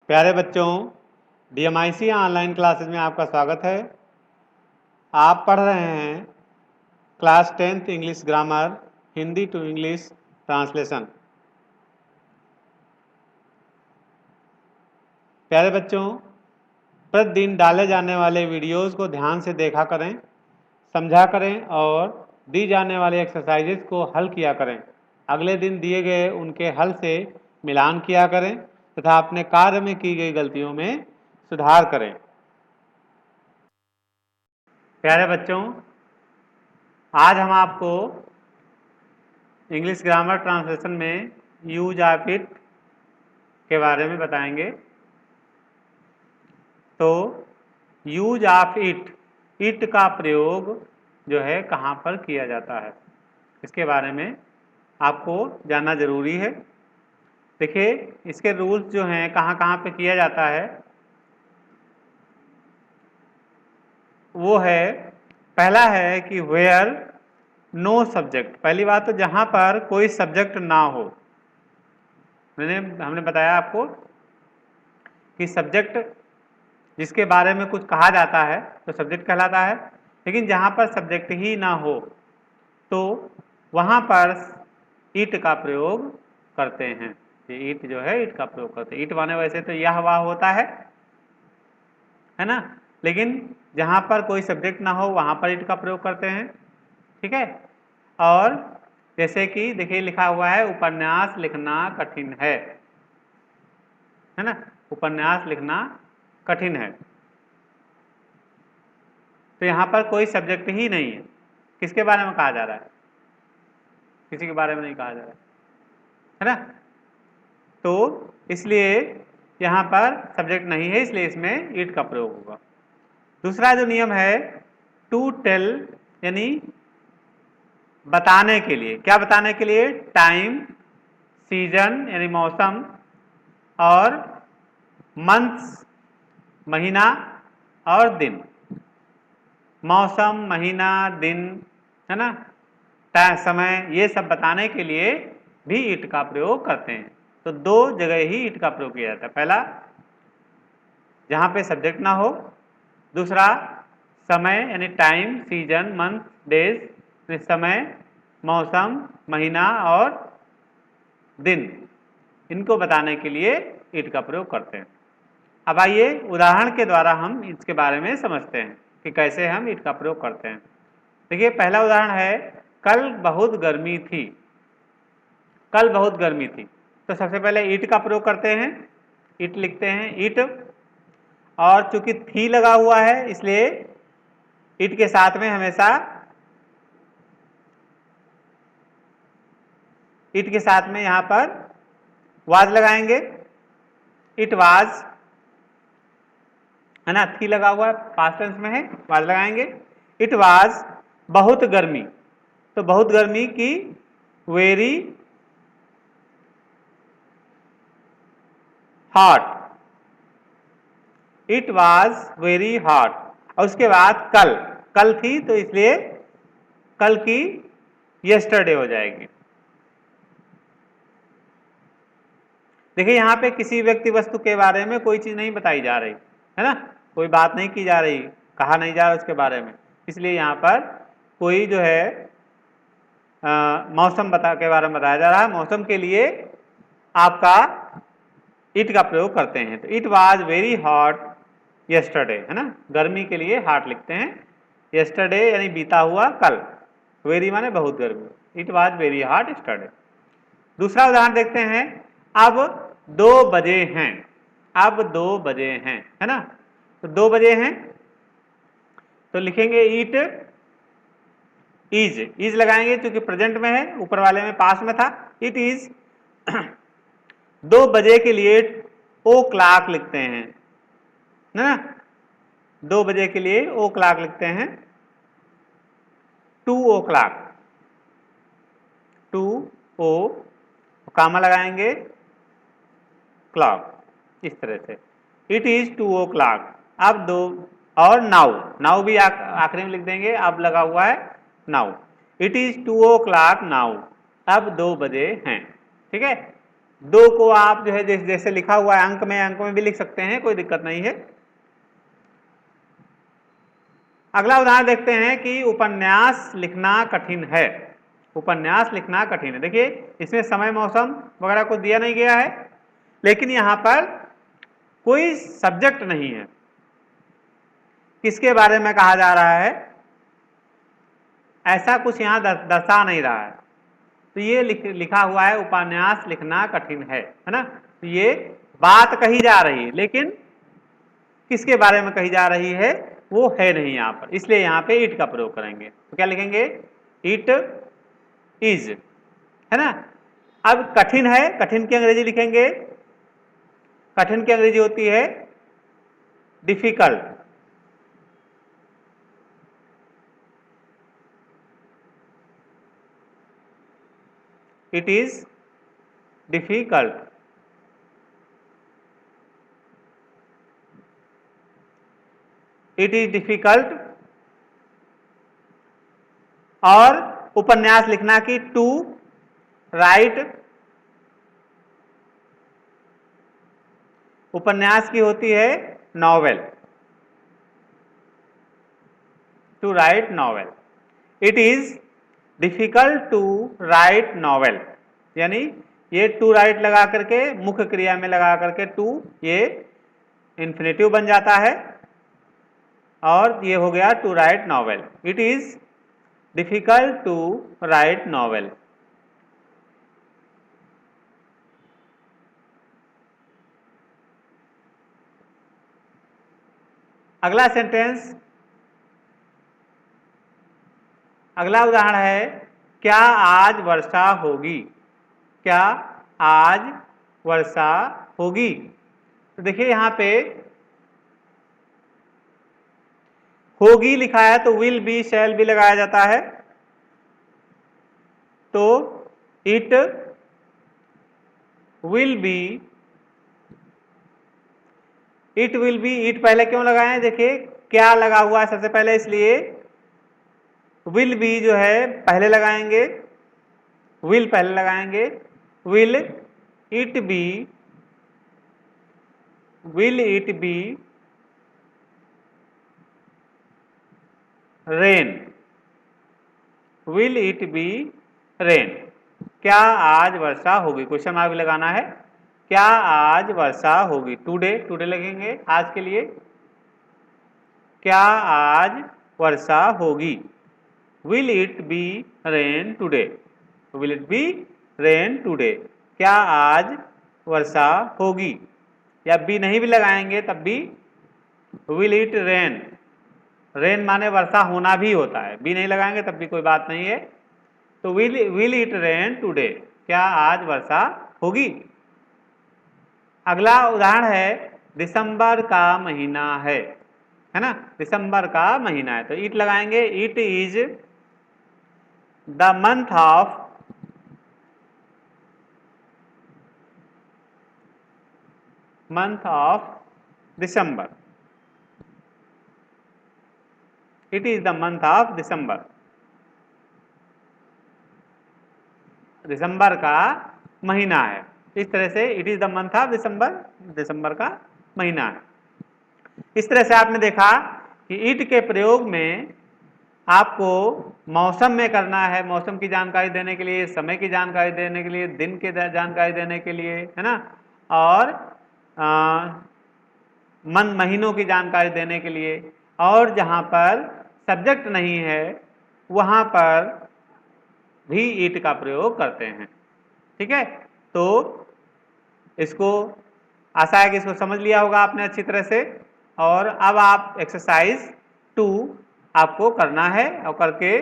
प्यारे बच्चों, DMIC online classes में आपका स्वागत है। आप पढ़ रहे हैं class 10th English grammar Hindi to English translation. प्यारे बच्चों, प्रतिदिन डाले जाने वाले वीडियोस को ध्यान से देखा करें, समझा करें और दी जाने वाली एक्सरसाइजेस को हल किया करें। अगले दिन दिए गए उनके हल से मिलान किया करें तथा अपने कार्य में की गई गलतियों में सुधार करें। प्यारे बच्चों, आज हम आपको इंग्लिश ग्रामर ट्रांसलेशन में यूज ऑफ इट के बारे में बताएंगे। तो यूज ऑफ इट का प्रयोग जो है कहाँ पर किया जाता है, इसके बारे में आपको जानना जरूरी है। देखिए, इसके रूल्स जो हैं कहाँ कहाँ पे किया जाता है वो है, पहला है कि वेयर नो सब्जेक्ट। पहली बात तो जहाँ पर कोई सब्जेक्ट ना हो। हमने बताया आपको कि सब्जेक्ट जिसके बारे में कुछ कहा जाता है तो सब्जेक्ट कहलाता है, लेकिन जहाँ पर सब्जेक्ट ही ना हो तो वहाँ पर इट का प्रयोग करते हैं। ये इट जो है इट का प्रयोग करते हैं। इट माने वैसे तो यह वाह होता है ना, लेकिन जहाँ पर कोई सब्जेक्ट ना हो वहाँ पर इट का प्रयोग करते हैं। ठीक है। और जैसे कि देखिए लिखा हुआ है, उपन्यास लिखना कठिन है ना। उपन्यास लिखना कठिन है, तो यहाँ पर कोई सब्जेक्ट ही नहीं है। किसके बारे में कहा जा रहा है? किसी के बारे में नहीं कहा जा रहा है ना। तो इसलिए यहाँ पर सब्जेक्ट नहीं है, इसलिए इसमें इट का प्रयोग होगा। दूसरा जो नियम है, टू टेल यानी बताने के लिए। क्या बताने के लिए? टाइम, सीजन यानी मौसम, और मंथ्स महीना और दिन। मौसम, महीना, दिन है ना, समय, ये सब बताने के लिए भी इट का प्रयोग करते हैं। तो दो जगह ही इट का प्रयोग किया जाता है। पहला जहाँ पे सब्जेक्ट ना हो, दूसरा समय यानी टाइम, सीजन, मंथ, डेज, समय, मौसम, महीना और दिन, इनको बताने के लिए इट का प्रयोग करते हैं। अब आइए उदाहरण के द्वारा हम इसके बारे में समझते हैं कि कैसे हम इट का प्रयोग करते हैं। देखिए, पहला उदाहरण है, कल बहुत गर्मी थी। कल बहुत गर्मी थी, तो सबसे पहले इट का प्रयोग करते हैं। इट लिखते हैं, इट, और चूंकि थी लगा हुआ है इसलिए इट के साथ में हमेशा इट के साथ में यहां पर वाज लगाएंगे। इट वाज है ना, थी लगा हुआ है, पास्ट टेंस में है, वाज लगाएंगे। इट वाज बहुत गर्मी, तो बहुत गर्मी की very hot. It was very hot. और उसके बाद कल, कल थी तो इसलिए कल की यस्टरडे हो जाएगी। देखिए, यहां पे किसी व्यक्ति वस्तु के बारे में कोई चीज नहीं बताई जा रही है ना, कोई बात नहीं की जा रही, कहा नहीं जा रहा उसके बारे में, इसलिए यहां पर कोई जो है मौसम के बारे में बताया जा रहा है। मौसम के लिए आपका इट का प्रयोग करते हैं। तो it was very hot yesterday है ना, गर्मी के लिए हॉट लिखते हैं। यस्टरडे यानी बीता हुआ कल, वेरी माने बहुत गर्मी, it was very hot yesterday. दूसरा उदाहरण देखते हैं, अब 2 बजे हैं। अब 2 बजे हैं है ना, तो 2 बजे हैं तो लिखेंगे इट इज लगाएंगे, क्योंकि प्रेजेंट में है, ऊपर वाले में पास में था। इट इज 2 बजे के लिए ओ क्लॉक लिखते हैं ना, 2 बजे के लिए ओ क्लॉक लिखते हैं। 2 ओ क्लॉक, 2 ओ कामा लगाएंगे, क्लॉक, इस तरह से। It is 2 o'clock. अब 2, और नाउ, नाउ भी आखिरी में लिख देंगे, अब लगा हुआ है now. It is 2 o'clock now, अब 2 बजे हैं। ठीक है। 2 को आप जो है जैसे लिखा हुआ है अंक में भी लिख सकते हैं, कोई दिक्कत नहीं है। अगला उदाहरण देखते हैं कि उपन्यास लिखना कठिन है। उपन्यास लिखना कठिन है। देखिए इसमें समय मौसम वगैरह को दिया नहीं गया है, लेकिन यहां पर कोई सब्जेक्ट नहीं है। किसके बारे में कहा जा रहा है ऐसा कुछ यहां दर्शा नहीं रहा है। तो ये लिखा हुआ है उपन्यास लिखना कठिन है ना। तो ये बात कही जा रही है, लेकिन किसके बारे में कही जा रही है वो है नहीं यहां पर, इसलिए यहां पे इट का प्रयोग करेंगे। तो क्या लिखेंगे? इट इज, है ना। अब कठिन है, कठिन की अंग्रेजी लिखेंगे। कठिन की अंग्रेजी होती है difficult. It is difficult. It is difficult. और उपन्यास लिखना की टू राइट, उपन्यास की होती है novel. To write novel. It is difficult to write novel, यानी ये टू राइट लगा करके मुख्य क्रिया में लगा करके टू, ये इन्फिनेटिव बन जाता है और ये हो गया to write novel. It is difficult to write novel. अगला सेंटेंस, अगला उदाहरण है क्या आज वर्षा होगी। क्या आज वर्षा होगी। तो देखिए यहां पे होगी लिखा है तो विल बी शैल बी लगाया जाता है। तो it will be, it will be, it पहले क्यों लगाए हैं? देखिए क्या लगा हुआ है सबसे पहले, इसलिए विल बी जो है पहले लगाएंगे, विल पहले लगाएंगे। Will it be, will it be rain, will it be rain. क्या आज वर्षा होगी, क्वेश्चन मार्क भी लगाना है। क्या आज वर्षा होगी, टुडे, टुडे लगेंगे आज के लिए। क्या आज वर्षा होगी। Will it be rain today, will it be rain today. क्या आज वर्षा होगी। या बी नहीं भी लगाएंगे तब भी विल इट रेन, रेन माने वर्षा होना भी होता है, बी नहीं लगाएंगे तब भी कोई बात नहीं है। तो विल इट रेन टुडे, क्या आज वर्षा होगी। अगला उदाहरण है दिसंबर का महीना है ना। दिसंबर का महीना है तो इट लगाएंगे। It is the month of, month of December. It is the month of December, दिसंबर का महीना है। इस तरह से it is the month of December, दिसंबर का महीना है। इस तरह से आपने देखा कि इट के प्रयोग में आपको मौसम में करना है, मौसम की जानकारी देने के लिए, समय की जानकारी देने के लिए, दिन की जानकारी देने के लिए, है ना। और महीनों की जानकारी देने के लिए। और जहां पर सब्जेक्ट नहीं है वहां पर भी इट का प्रयोग करते हैं। ठीक है, तो इसको आशा है कि इसको समझ लिया होगा आपने अच्छी तरह से। और अब आप एक्सरसाइज 2 आपको करना है और करके